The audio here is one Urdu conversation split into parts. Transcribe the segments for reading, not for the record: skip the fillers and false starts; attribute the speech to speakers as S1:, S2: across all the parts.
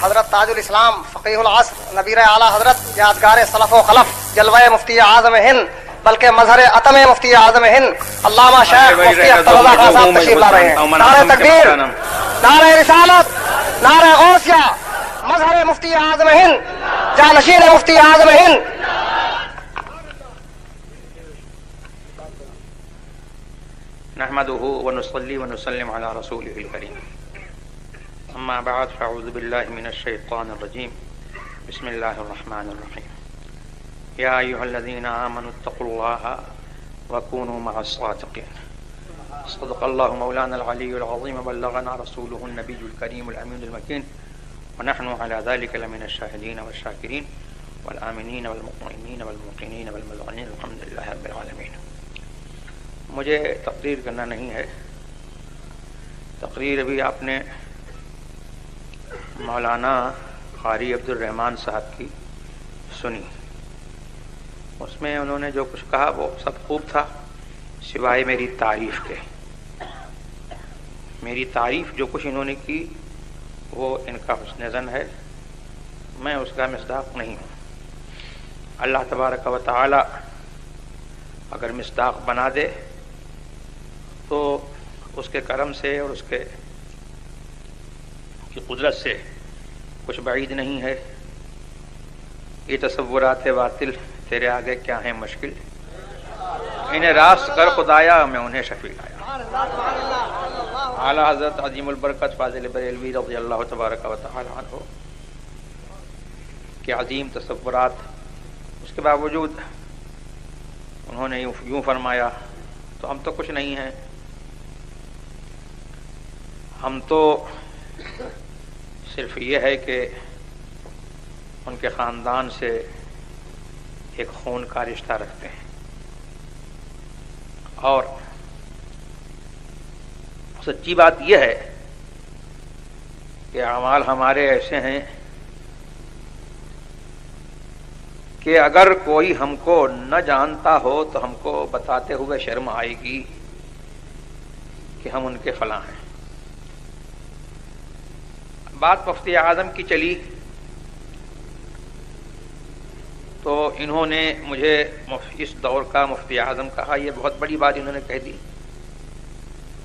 S1: حضرت تاج الاسلام فقیہ العصر نبیر اعلیٰ حضرت یادگار سلف و خلف جلوہ مفتی اعظم ہند بلکہ مظہر عتم مفتی اعظم ہند علامہ شیخ مفتی اختر رضا خان صاحب تشریف لا رہے ہیں. نعرہ تکبیر، نعرہ رسالت، نعرہ غوثیہ، مظہر مفتی اعظم ہند، جانشین مفتی اعظم ہند.
S2: نحمده ونصلي ونسلم على رسوله الكريم. اما بعد فاعوذ بالله من الشيطان الرجيم. بسم الله الرحمن الرحيم. يا ايها الذين امنوا اتقوا الله وكونوا مع الصادقين. صدق الله مولانا العلي العظيم وبلغنا رسوله النبي الكريم الامين المكين ونحن على ذلك لمن الشاهدين والشاكرين والآمنين والمطمئنين والموقنين والمذعنين الحمد لله رب العالمين. مجھے تقریر کرنا نہیں ہے. تقریر ابھی آپ نے مولانا قاری عبد الرحمن صاحب کی سنی. اس میں انہوں نے جو کچھ کہا وہ سب خوب تھا سوائے میری تعریف کے. میری تعریف جو کچھ انہوں نے کی وہ ان کا حسن ظن ہے، میں اس کا مصداق نہیں ہوں. اللہ تبارک و تعالی اگر مصداق بنا دے تو اس کے کرم سے اور اس کے کی قدرت سے کچھ بعید نہیں ہے. یہ تصورات باطل تیرے آگے کیا ہیں مشکل، انہیں راست کر خدایا میں انہیں شفیع لایا. اعلیٰ حضرت عظیم البرکت فاضل بریلوی رضی اللہ تبارک و تعالی عنہ کے عظیم تصورات، اس کے باوجود انہوں نے یوں فرمایا تو ہم تو کچھ نہیں ہیں. ہم تو صرف یہ ہے کہ ان کے خاندان سے ایک خون کا رشتہ رکھتے ہیں اور سچی بات یہ ہے کہ اعمال ہمارے ایسے ہیں کہ اگر کوئی ہم کو نہ جانتا ہو تو ہم کو بتاتے ہوئے شرم آئے گی کہ ہم ان کے فلاں ہیں. بات مفتی اعظم کی چلی تو انہوں نے مجھے اس دور کا مفتی اعظم کہا. یہ بہت بڑی بات انہوں نے کہہ دی.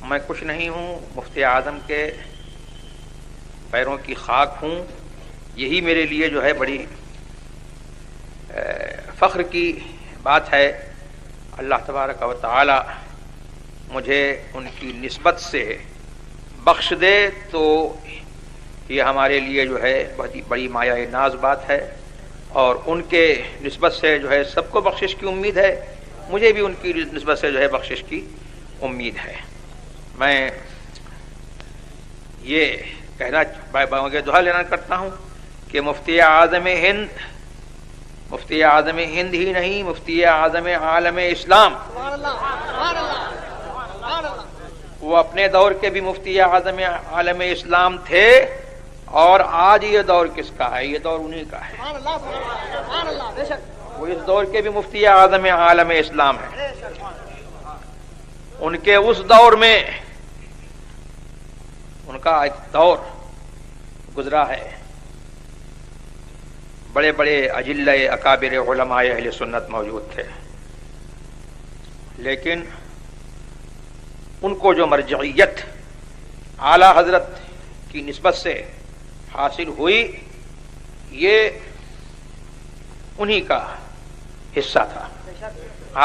S2: میں کچھ نہیں ہوں، مفتی اعظم کے پیروں کی خاک ہوں. یہی میرے لیے جو ہے بڑی فخر کی بات ہے. اللہ تبارک و تعالی مجھے ان کی نسبت سے بخش دے تو یہ ہمارے لیے جو ہے بہت ہی بڑی مایہ ناز بات ہے. اور ان کے نسبت سے جو ہے سب کو بخشش کی امید ہے. مجھے بھی ان کی نسبت سے جو ہے بخشش کی امید ہے. میں یہ کہنا دعا لینا کرتا ہوں کہ مفتی اعظم ہند ہی نہیں، مفتی اعظم عالم اسلام، وہ اپنے دور کے بھی مفتی اعظم عالم اسلام تھے اور آج یہ دور کس کا ہے؟ یہ دور انہی کا ہے. وہ اس دور کے بھی مفتی اعظم عالم اسلام ہیں. ان کے اس دور میں ان کا ایک دور گزرا ہے. بڑے بڑے اجلہ اکابر علماء اہل سنت موجود تھے، لیکن ان کو جو مرجعیت اعلی حضرت کی نسبت سے حاصل ہوئی یہ انہی کا حصہ تھا.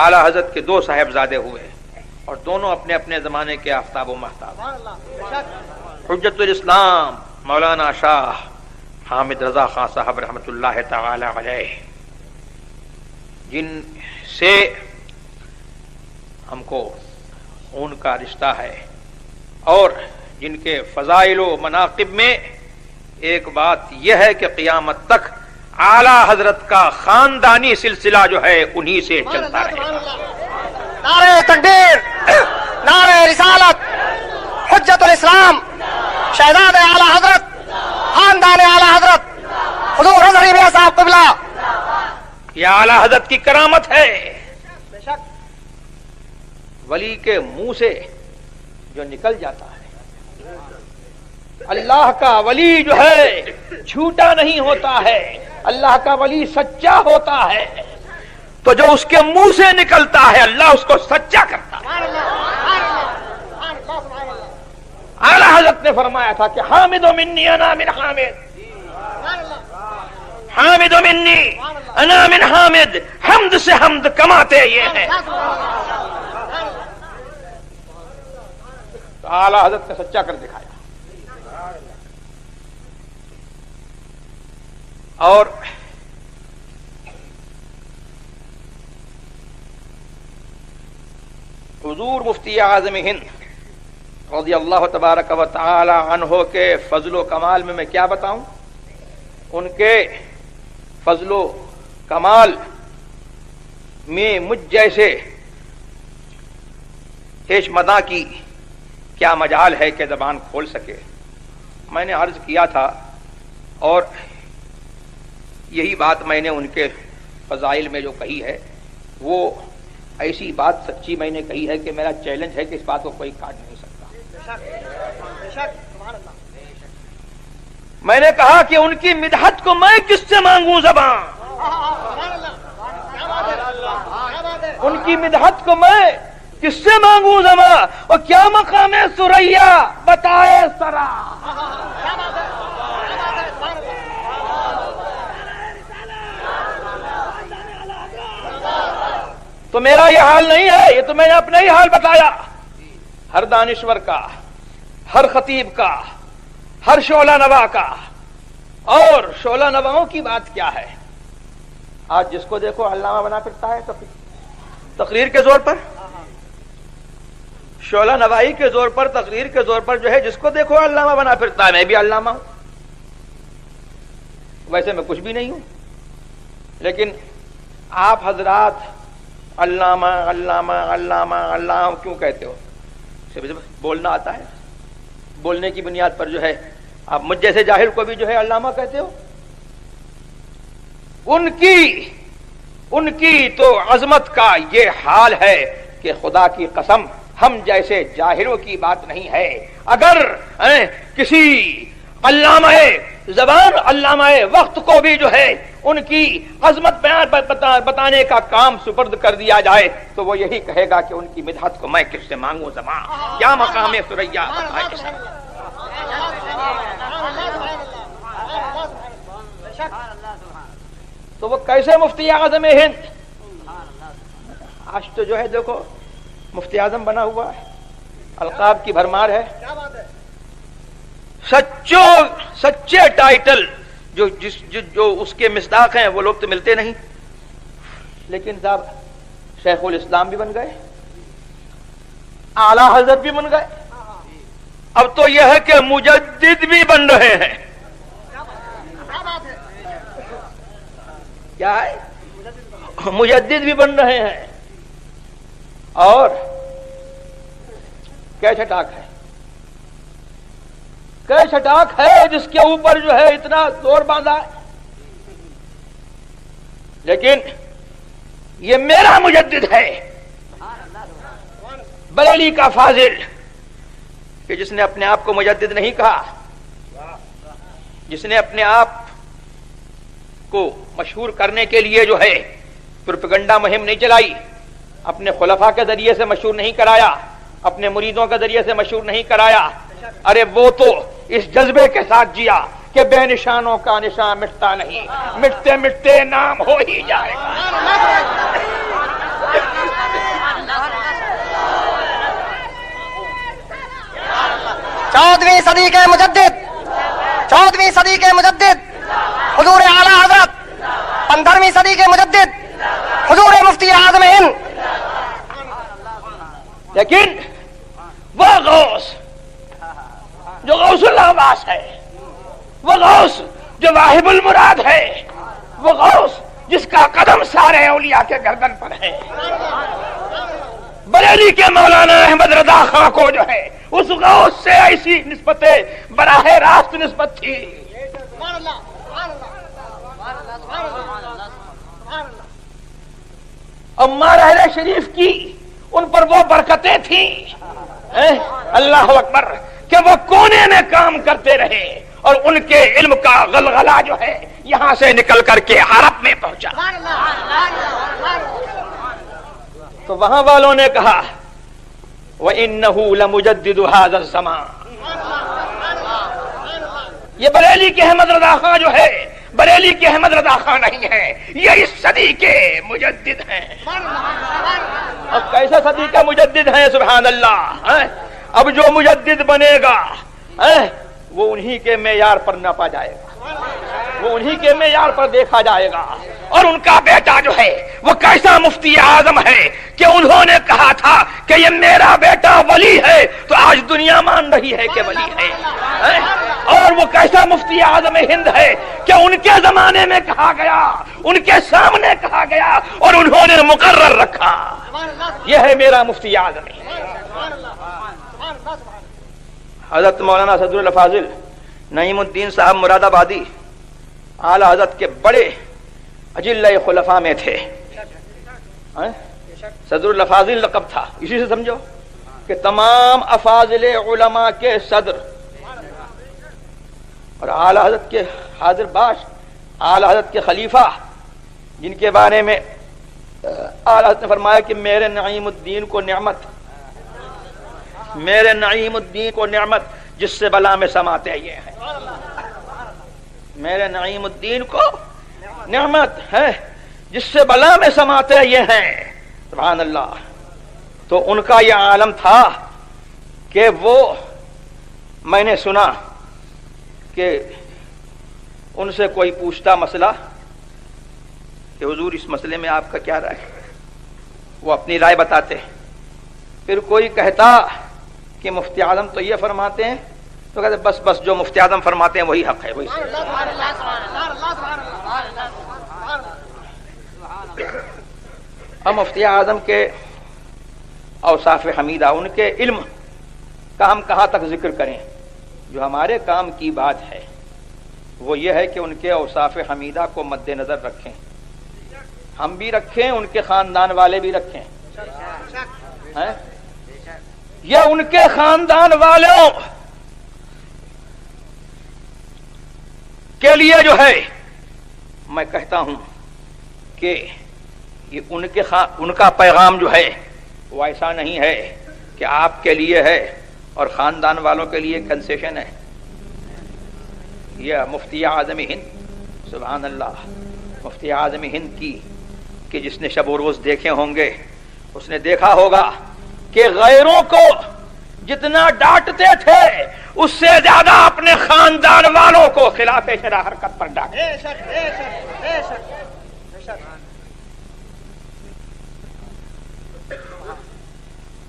S2: اعلی حضرت کے دو صاحبزادے ہوئے اور دونوں اپنے اپنے زمانے کے آفتاب و مہتاب. حجت الاسلام مولانا شاہ حامد رضا خان صاحب رحمۃ اللہ تعالی علیہ، جن سے ہم کو خون کا رشتہ ہے اور جن کے فضائل و مناقب میں ایک بات یہ ہے کہ قیامت تک اعلی حضرت کا خاندانی سلسلہ جو ہے انہی سے چلتا رہے گا.
S1: نعرہ تکبیر، نعرہ رسالت، حجت الاسلام، شہزاد اعلی حضرت، خاندان اعلی حضرت حضور حضرت میاں صاحب قبلہ.
S2: یہ اعلی حضرت کی کرامت ہے. ولی کے منہ سے جو نکل جاتا ہے اللہ کا ولی جو ہے جھوٹا نہیں ہوتا ہے، اللہ کا ولی سچا ہوتا ہے، تو جو اس کے منہ سے نکلتا ہے اللہ اس کو سچا کرتا ہے۔ اعلی حضرت نے فرمایا تھا کہ حامد منی انا من حامد، حامد منی انا من حامد، حمد سے حمد کماتے یہ ہیں۔ تو اعلی حضرت نے سچا کر دکھایا۔ اور حضور مفتی اعظم ہند رضی اللہ تبارک و تعالی عنہ کے فضل و کمال میں کیا بتاؤں؟ ان کے فضل و کمال میں مجھ جیسے ہیش مداں کی کیا مجال ہے کہ زبان کھول سکے۔ میں نے عرض کیا تھا اور یہی بات میں نے ان کے فضائل میں جو کہی ہے وہ ایسی بات سچی میں نے کہی ہے کہ میرا چیلنج ہے کہ اس بات کو کوئی کاٹ نہیں سکتا۔ میں نے کہا کہ ان کی مدحت کو میں کس سے مانگوں زبان، ان کی مدحت کو میں کس سے مانگوں زبان، اور کیا مقام ہے سریا بتائے سرا۔ تو میرا یہ حال نہیں ہے، یہ تو میں نے اپنا ہی حال بتایا۔ ہر دانشور کا، ہر خطیب کا، ہر شعلہ نوا کا، اور شعلہ نواؤں کی بات کیا ہے؟ آج جس کو دیکھو علامہ بنا پھرتا ہے تقریر کے زور پر، شعلہ نوائی کے زور پر، تقریر کے زور پر جو ہے جس کو دیکھو علامہ بنا پھرتا ہے۔ میں بھی علامہ ہوں، ویسے میں کچھ بھی نہیں ہوں، لیکن آپ حضرات علامہ علامہ علامہ علامہ کیوں کہتے ہو؟ بولنا آتا ہے، بولنے کی بنیاد پر جو ہے آپ مجھ جیسے جاہل کو بھی جو ہے علامہ کہتے ہو۔ ان کی تو عظمت کا یہ حال ہے کہ خدا کی قسم ہم جیسے جاہلوں کی بات نہیں ہے۔ اگر کسی علامہ زبان، علامہ وقت کو بھی جو ہے ان کی عظمت بیان بتانے کا کام سپرد کر دیا جائے تو وہ یہی کہے گا کہ ان کی مدحت کو میں کس سے مانگوں زبان، کیا مقام سریا۔ تو وہ کیسے مفتی اعظم ہند؟ آج تو جو ہے دیکھو مفتی اعظم بنا ہوا ہے، القاب کی بھرمار ہے، سچے ٹائٹل جو اس کے مصداق ہیں وہ لوگ تو ملتے نہیں، لیکن صاحب شیخ الاسلام بھی بن گئے، اعلی حضرت بھی بن گئے، اب تو یہ ہے کہ مجدد بھی بن رہے ہیں۔ کیا ہے؟ مجدد بھی بن رہے ہیں، اور کیا چھٹاک ہے، کیا چھٹاک ہے جس کے اوپر جو ہے اتنا زور باندھا ہے۔ لیکن یہ میرا مجدد ہے، بریلی کا فاضل، کہ جس نے اپنے آپ کو مجدد نہیں کہا، جس نے اپنے آپ کو مشہور کرنے کے لیے جو ہے پروپیگنڈا مہم نہیں چلائی، اپنے خلفاء کے ذریعے سے مشہور نہیں کرایا، اپنے مریدوں کے ذریعے سے مشہور نہیں کرایا، ارے وہ تو اس جذبے کے ساتھ جیا کہ بے نشانوں کا نشان مٹتا نہیں، مٹتے مٹتے نام ہو ہی جائے گا۔
S1: 14ویں صدی کے مجدد، 14ویں صدی کے مجدد حضور اعلی حضرت، 15ویں صدی کے مجدد حضور مفتی اعظم ہند۔
S2: لیکن وہ غوث جو غوث العباس ہے، وہ غوث جو واہب المراد ہے، وہ غوث جس کا قدم سارے اولیاء کے گردن پر ہے، بریلی کے مولانا احمد رضا خاں کو جو ہے اس غوث سے ایسی نسبت براہ راست نسبت تھی۔ عمار اہل شریف کی ان پر وہ برکتیں تھیں، اللہ اکبر، کہ وہ کونے میں کام کرتے رہے اور ان کے علم کا غلغلہ جو ہے یہاں سے نکل کر کے عرب میں پہنچا. تو وہاں والوں نے کہا وَإِنَّهُ لَمُجَدِّدُ هَذَا الزَّمَانِ. یہ بریلی کے احمد رضا خان جو ہے بریلی کے احمد رضا خان نہیں ہے، یہ اس صدی کے مجدد ہیں. اب کیسا صدی کا مجدد ہے؟ سبحان اللہ. اب جو مجدد بنے گا وہ انہی کے معیار پر ناپا جائے گا، وہ انہی کے معیار پر دیکھا جائے گا. اور ان کا بیٹا جو ہے وہ کیسا مفتی اعظم ہے کہ انہوں نے کہا تھا کہ یہ میرا بیٹا ولی ہے، تو آج دنیا مان رہی ہے کہ ولی ہے. اور وہ کیسا مفتی اعظم ہند ہے کہ ان کے زمانے میں کہا گیا، ان کے سامنے کہا گیا اور انہوں نے مقرر رکھا. یہ ہے میرا مفتی اعظم ہند. حضرت مولانا صدر الفاضل نعیم الدین صاحب مراد آبادی اعلی حضرت کے بڑے اجلہ خلفاء میں تھے. صدر الافاضل لقب تھا، اسی سے سمجھو کہ تمام افاضل علماء کے صدر. اور اعلی حضرت کے حاضر باش، اعلی حضرت کے خلیفہ، جن کے بارے میں اعلی حضرت نے فرمایا کہ میرے نعیم الدین کو نعمت، میرے نعیم الدین کو نعمت جس سے بلا میں سماتے یہ ہیں. میرے نعیم الدین کو نعمت ہے جس سے بلا میں سماتے یہ ہیں. سبحان اللہ. تو ان کا یہ عالم تھا کہ وہ، میں نے سنا کہ ان سے کوئی پوچھتا مسئلہ کہ حضور اس مسئلے میں آپ کا کیا رائے ہے، وہ اپنی رائے بتاتے. پھر کوئی کہتا کہ مفتی اعظم تو یہ فرماتے ہیں، تو کہتے بس بس جو مفتی اعظم فرماتے ہیں وہی حق ہے، وہی صحیح. ہم مفتی اعظم کے اوصاف حمیدہ، ان کے علم کا ہم کہاں تک ذکر کریں؟ جو ہمارے کام کی بات ہے وہ یہ ہے کہ ان کے اوصاف حمیدہ کو مد نظر رکھیں، ہم بھی رکھیں، ان کے خاندان والے بھی رکھیں. یہ ان کے خاندان والوں کے لیے جو ہے میں کہتا ہوں کہ یہ ان کا پیغام جو ہے وہ ایسا نہیں ہے کہ آپ کے لیے ہے اور خاندان والوں کے لیے کنسیشن ہے. یہ مفتی اعظم ہند، سبحان اللہ، مفتی اعظم ہند کی کہ جس نے شب و روز دیکھے ہوں گے اس نے دیکھا ہوگا کہ غیروں کو جتنا ڈانٹتے تھے اس سے زیادہ اپنے خاندان والوں کو خلاف شرع حرکت پر ڈانٹتے.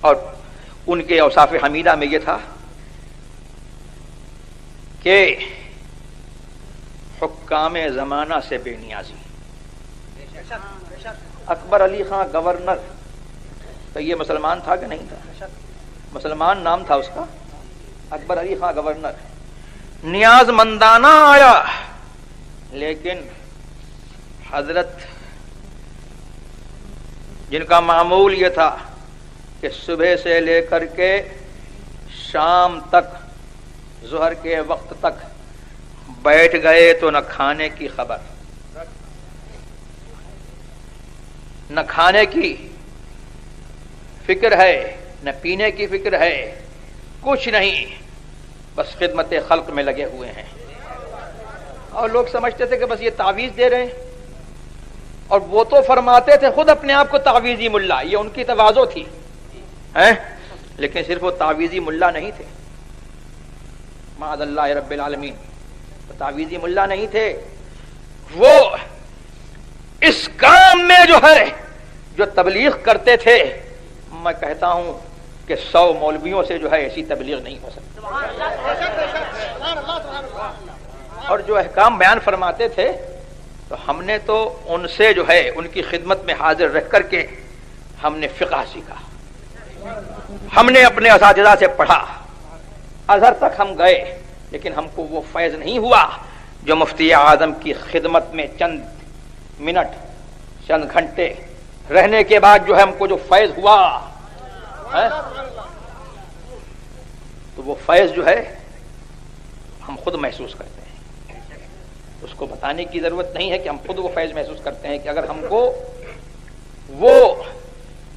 S2: اور ان کے اوصاف حمیدہ میں یہ تھا کہ حکام زمانہ سے بے نیازی. اکبر علی خان گورنر، تو یہ مسلمان تھا کہ نہیں تھا؟ مسلمان نام تھا اس کا، اکبر علی خان گورنر. نیاز مندانہ آیا، لیکن حضرت جن کا معمول یہ تھا کہ صبح سے لے کر کے شام تک، ظہر کے وقت تک بیٹھ گئے تو نہ کھانے کی خبر، نہ کھانے کی فکر ہے، نہ پینے کی فکر ہے، کچھ نہیں، بس خدمت خلق میں لگے ہوئے ہیں. اور لوگ سمجھتے تھے کہ بس یہ تعویذ دے رہے ہیں، اور وہ تو فرماتے تھے خود اپنے آپ کو تعویذی ملا، یہ ان کی تواضع تھی، لیکن صرف وہ تعویذی ملا نہیں تھے، معاذ اللہ رب العالمین، تعویذی ملا نہیں تھے. وہ اس کام میں جو ہے جو تبلیغ کرتے تھے، میں کہتا ہوں کہ 100 مولویوں سے جو ہے ایسی تبلیغ نہیں ہو سکتی. اور جو احکام بیان فرماتے تھے تو ہم نے تو ان سے جو ہے ان کی خدمت میں حاضر رہ کر کے ہم نے فقہ سیکھا، ہم نے اپنے اساتذہ سے پڑھا، ازہر تک ہم گئے، لیکن ہم کو وہ فیض نہیں ہوا جو مفتی اعظم کی خدمت میں چند منٹ، چند گھنٹے رہنے کے بعد جو ہے ہم کو جو فیض ہوا. تو وہ فیض جو ہے ہم خود محسوس کرتے ہیں. اس کو بتانے کی ضرورت نہیں ہے کہ ہم خود وہ فیض محسوس کرتے ہیں کہ اگر ہم کو وہ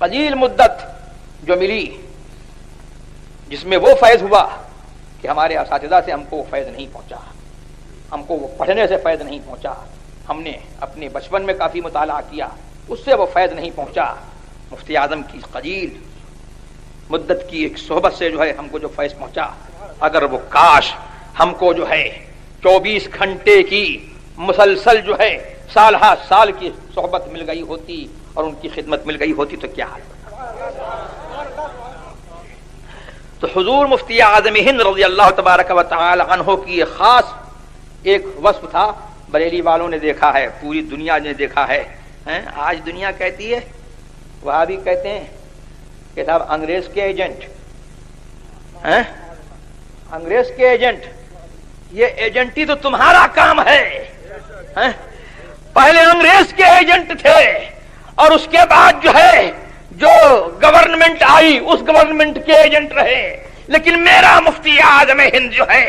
S2: قلیل مدت جو ملی جس میں وہ فیض ہوا کہ ہمارے اساتذہ سے ہم کو وہ فیض نہیں پہنچا, ہم کو وہ پڑھنے سے فیض نہیں پہنچا, ہم نے اپنے بچپن میں کافی مطالعہ کیا اس سے وہ فیض نہیں پہنچا, مفتی اعظم کی قلیل مدت کی ایک صحبت سے جو ہے ہم کو جو فیض پہنچا, اگر وہ کاش ہم کو جو ہے 24 گھنٹے کی مسلسل جو ہے سال ہا سال کی صحبت مل گئی ہوتی اور ان کی خدمت مل گئی ہوتی تو کیا حال ہوتا. تو حضور مفتی اعظم ہند رضی اللہ تبارک و تعالی عنہ کی خاص ایک وصف تھا, بریلی والوں نے دیکھا ہے, پوری دنیا نے دیکھا ہے. آج دنیا کہتی ہے, وہاں بھی کہتے ہیں کہ صاحب انگریز کے ایجنٹ, انگریز کے ایجنٹ, یہ ایجنٹی تو تمہارا کام ہے. پہلے انگریز کے ایجنٹ تھے اور اس کے بعد جو ہے جو گورنمنٹ آئی اس گورنمنٹ کے ایجنٹ رہے, لیکن میرا مفتی اعظم ہند جو ہے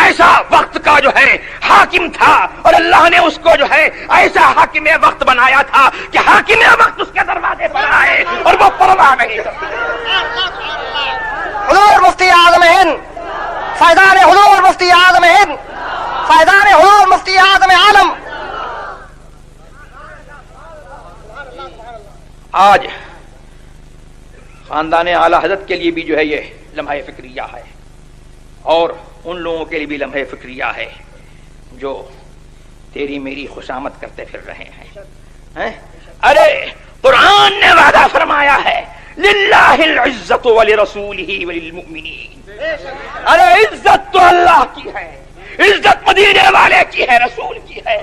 S2: ایسا وقت کا جو ہے حاکم تھا اور اللہ نے اس کو جو ہے ایسا حاکم وقت بنایا تھا کہ حاکم وقت اس کے دروازے پر آئے اور وہ پرواہ نہیں کرتے.
S1: حضور مفتی اعظم ہند, فیضان حضور مفتی اعظم ہند, فیضان حضور مفتی اعظم عالم.
S2: آج خاندان اعلی حضرت کے لیے بھی جو ہے یہ لمحہ فکریہ ہے اور ان لوگوں کے لیے بھی لمحہ فکریہ ہے جو تیری میری خوشامد کرتے پھر رہے ہیں. ارے قرآن نے وعدہ فرمایا ہے للہ العزت ولرسولہ وللمؤمنین, ارے عزت تو اللہ کی ہے, عزت مدینے والے کی ہے, رسول کی ہے,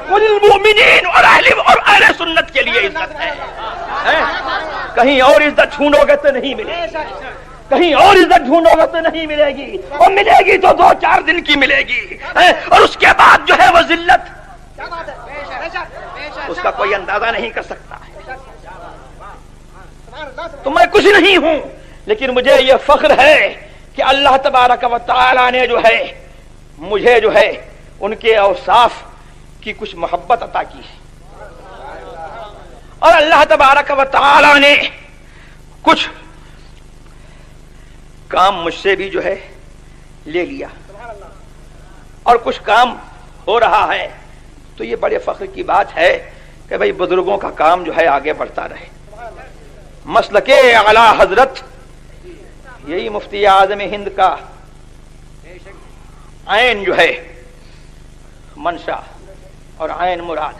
S2: وللمؤمنین اور اہل سنت کے لیے عزت ہے. کہیں اور عزت ڈھونڈو گے تو نہیں ملے گی, کہیں اور عزت ڈھونڈو گے تو نہیں ملے گی, اور ملے گی تو 2-4 دن کی ملے گی, اور اس کے بعد جو ہے وہ ذلت اس کا کوئی اندازہ نہیں کر سکتا ہے. تو میں کچھ نہیں ہوں, لیکن مجھے یہ فخر ہے کہ اللہ تبارک و تعالی نے جو ہے مجھے جو ہے ان کے اوصاف کی کچھ محبت عطا کی ہے, اور اللہ تبارک و تعالی نے کچھ کام مجھ سے بھی جو ہے لے لیا اور کچھ کام ہو رہا ہے. تو یہ بڑے فخر کی بات ہے کہ بھئی بزرگوں کا کام جو ہے آگے بڑھتا رہے. مسلک اعلی حضرت یہی مفتی اعظم ہند کا عین جو ہے منشا اور عین مراد.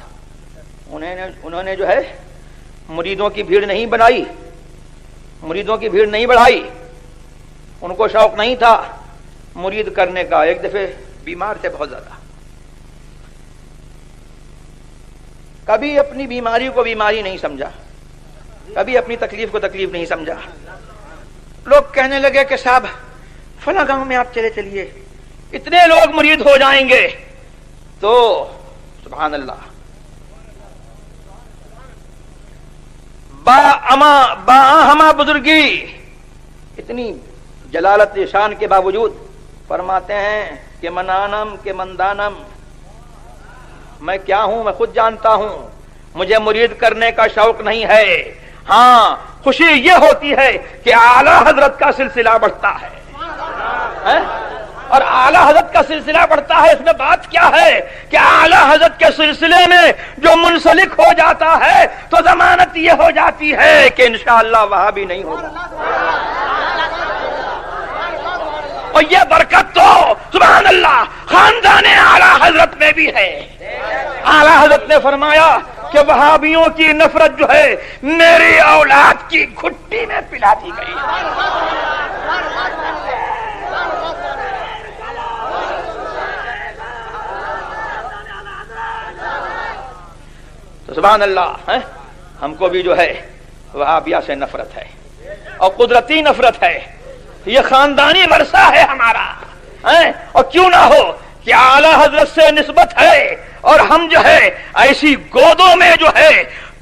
S2: انہوں نے جو ہے مریدوں کی بھیڑ نہیں بنائی, مریدوں کی بھیڑ نہیں بڑھائی, ان کو شوق نہیں تھا مرید کرنے کا. ایک دفعہ بیمار تھے بہت زیادہ, کبھی اپنی بیماری کو بیماری نہیں سمجھا, کبھی اپنی تکلیف کو تکلیف نہیں سمجھا. لوگ کہنے لگے کہ صاحب فلاں گاؤں میں آپ چلے چلیے, اتنے لوگ مرید ہو جائیں گے. تو سبحان اللہ, با بزرگی اتنی جلالت شان کے باوجود فرماتے ہیں کہ منانم کے مندانم, میں کیا ہوں میں خود جانتا ہوں, مجھے مرید کرنے کا شوق نہیں ہے. ہاں خوشی یہ ہوتی ہے کہ اعلی حضرت کا سلسلہ بڑھتا ہے, اور اعلی حضرت کا سلسلہ بڑھتا ہے. اس میں بات کیا ہے کہ اعلی حضرت کے سلسلے میں جو منسلک ہو جاتا ہے تو ضمانت یہ ہو جاتی ہے کہ انشاءاللہ وہاں بھی نہیں ہوگا. اور یہ برکت تو سبحان اللہ خاندان اعلی حضرت میں بھی ہے. اعلی حضرت نے فرمایا کہ وہابیوں کی نفرت جو ہے میری اولاد کی گھٹی میں پلا دی گئی. تو سبحان اللہ, ہم کو بھی جو ہے وہابیہ سے نفرت ہے اور قدرتی نفرت ہے. یہ خاندانی ورثہ ہے ہمارا, اور کیوں نہ ہو کہ اعلی حضرت سے نسبت ہے اور ہم جو ہے ایسی گودوں میں جو ہے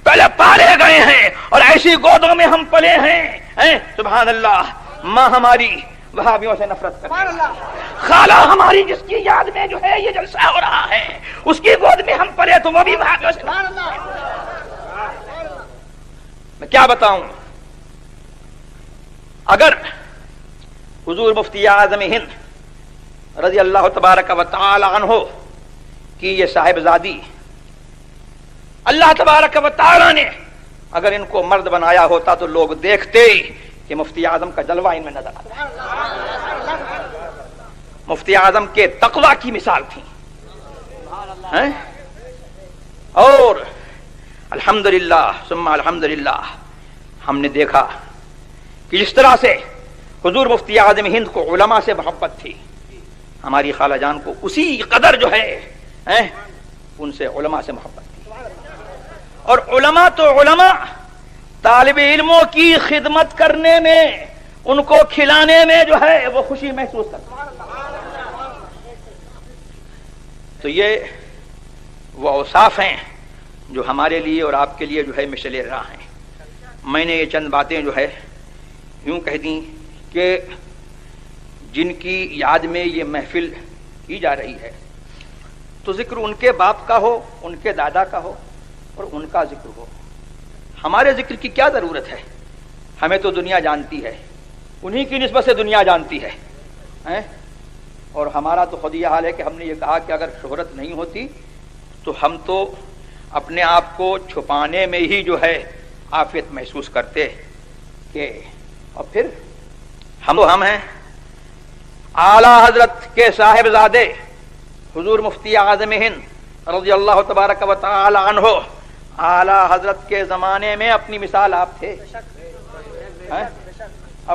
S2: پہلے پالے گئے ہیں اور ایسی گودوں میں ہم پلے ہیں. سبحان اللہ, ماں ہماری وہابیوں سے نفرت کرتے، خالہ ہماری جس کی یاد میں جو ہے یہ جلسہ ہو رہا ہے اس کی گود میں ہم پلے تو وہ بھی وہابیوں سے نفرت کرتے۔ میں کیا بتاؤں، اگر حضور مفتی اعظم ہند رضی اللہ تبارک و تعالی عنہ کی یہ صاحبزادی اللہ تبارک و تعالی نے اگر ان کو مرد بنایا ہوتا تو لوگ دیکھتے کہ مفتی اعظم کا جلوہ ان میں نظر آتا، مفتی اعظم کے تقوی کی مثال تھی۔ اور الحمدللہ ثم الحمدللہ ہم نے دیکھا کہ جس طرح سے حضور مفتی اعظم ہند کو علماء سے محبت تھی، ہماری خالہ جان کو اسی قدر جو ہے ان سے علماء سے محبت تھی۔ اور علماء تو علماء طالب علموں کی خدمت کرنے میں، ان کو کھلانے میں جو ہے وہ خوشی محسوس کرتے ہیں۔ تو یہ وہ اوصاف ہیں جو ہمارے لیے اور آپ کے لیے جو ہے مشعل راہ ہیں۔ میں نے یہ چند باتیں جو ہے یوں کہہ دیں کہ جن کی یاد میں یہ محفل کی جا رہی ہے تو ذکر ان کے باپ کا ہو، ان کے دادا کا ہو اور ان کا ذکر ہو، ہمارے ذکر کی کیا ضرورت ہے؟ ہمیں تو دنیا جانتی ہے، انہی کی نسبت سے دنیا جانتی ہے، اور ہمارا تو خود یہ حال ہے کہ ہم نے یہ کہا کہ اگر شہرت نہیں ہوتی تو ہم تو اپنے آپ کو چھپانے میں ہی جو ہے عافیت محسوس کرتے کہ، اور پھر ہم ہیں اعلی حضرت کے صاحبزادے حضور مفتی اعظم ہند رضی اللہ تبارک و تعالی عنہ، اعلی حضرت کے زمانے میں اپنی مثال آپ تھے،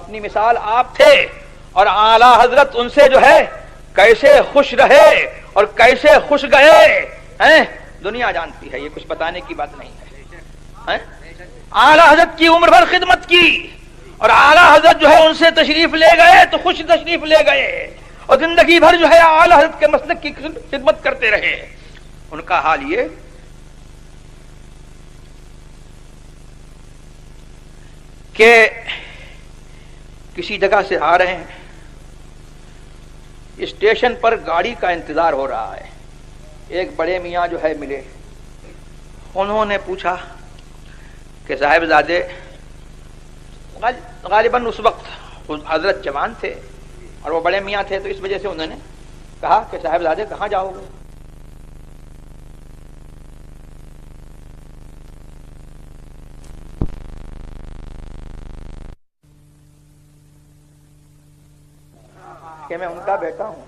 S2: اپنی مثال آپ تھے، اور اعلی حضرت ان سے جو ہے کیسے خوش رہے اور کیسے خوش گئے دنیا جانتی ہے، یہ کچھ بتانے کی بات نہیں ہے۔ اعلی حضرت کی عمر بھر خدمت کی اور اعلی حضرت جو ہے ان سے تشریف لے گئے تو خوش تشریف لے گئے، اور زندگی بھر جو ہے اعلی حضرت کے مسلک کی خدمت کرتے رہے۔ ان کا حال یہ کہ کسی جگہ سے آ رہے ہیں، اسٹیشن پر گاڑی کا انتظار ہو رہا ہے، ایک بڑے میاں جو ہے ملے، انہوں نے پوچھا کہ صاحبزادے، غالباً اس وقت حضرت جوان تھے اور وہ بڑے میاں تھے تو اس وجہ سے انہوں نے کہا کہ صاحبزادے کہاں جاؤ گے؟ کہ میں ان کا بیٹا ہوں۔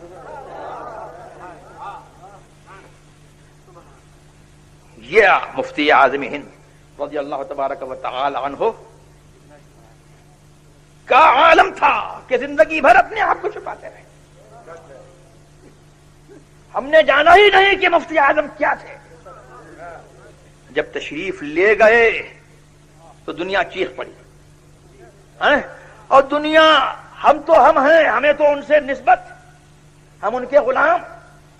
S2: یہ مفتی اعظم ہند رضی اللہ تبارک و تعالی عنہ کا عالم تھا کہ زندگی بھر اپنے آپ کو چھپاتے رہے، ہم نے جانا ہی نہیں کہ مفتی اعظم کیا تھے۔ جب تشریف لے گئے تو دنیا چیخ پڑی، اور دنیا، ہم تو ہم ہیں، ہمیں تو ان سے نسبت، ہم ان کے غلام،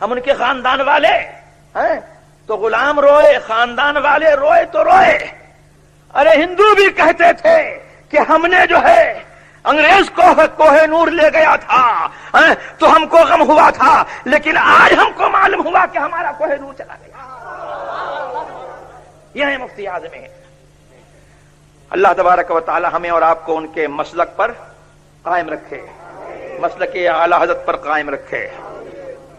S2: ہم ان کے خاندان والے ہیں، تو غلام روئے، خاندان والے روئے تو روئے۔ ارے ہندو بھی کہتے تھے کہ ہم نے جو ہے انگریز کو کوہ نور لے گیا تھا تو ہم کو غم ہوا تھا، لیکن آج ہم کو معلوم ہوا کہ ہمارا کوہ نور چلا گیا۔ یہ ہے مفتی اعظم ہند۔ اللہ تبارک و تعالی ہمیں اور آپ کو ان کے مسلک پر قائم رکھے، مسلک اعلی حضرت پر قائم رکھے،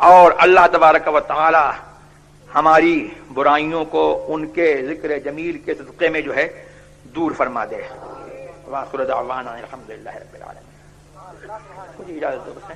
S2: اور اللہ تبارک و تعالی ہماری برائیوں کو ان کے ذکر جمیل کے صدقے میں جو ہے دور فرما دے۔ وآخر دعوانا الحمدللہ رب العالمین۔ مجھے اجازت دو بس۔